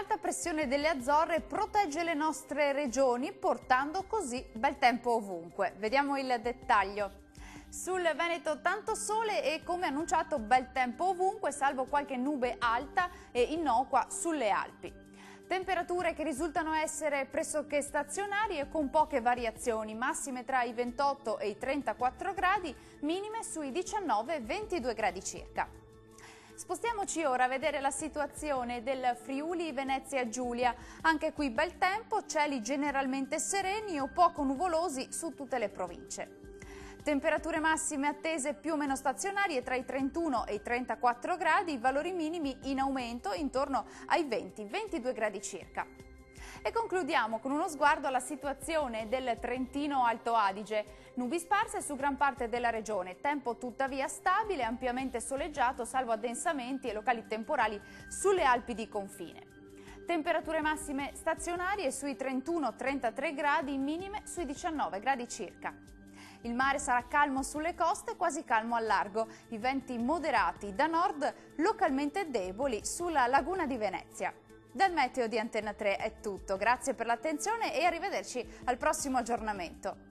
l'alta pressione delle Azzorre protegge le nostre regioni, portando così bel tempo ovunque. Vediamo il dettaglio. Sul Veneto tanto sole e, come annunciato, bel tempo ovunque, salvo qualche nube alta e innocua sulle Alpi. Temperature che risultano essere pressoché stazionarie con poche variazioni, massime tra i 28 e i 34 gradi, minime sui 19-22 gradi circa. Spostiamoci ora a vedere la situazione del Friuli Venezia Giulia. Anche qui bel tempo, cieli generalmente sereni o poco nuvolosi su tutte le province. Temperature massime attese più o meno stazionarie tra i 31 e i 34 gradi, valori minimi in aumento intorno ai 20-22 gradi circa. E concludiamo con uno sguardo alla situazione del Trentino Alto Adige. Nubi sparse su gran parte della regione, tempo tuttavia stabile, ampiamente soleggiato, salvo addensamenti e locali temporali sulle Alpi di confine. Temperature massime stazionarie sui 31-33 gradi, minime sui 19 gradi circa. Il mare sarà calmo sulle coste, quasi calmo al largo. I venti moderati da nord, localmente deboli sulla laguna di Venezia. Dal meteo di Antenna 3 è tutto, grazie per l'attenzione e arrivederci al prossimo aggiornamento.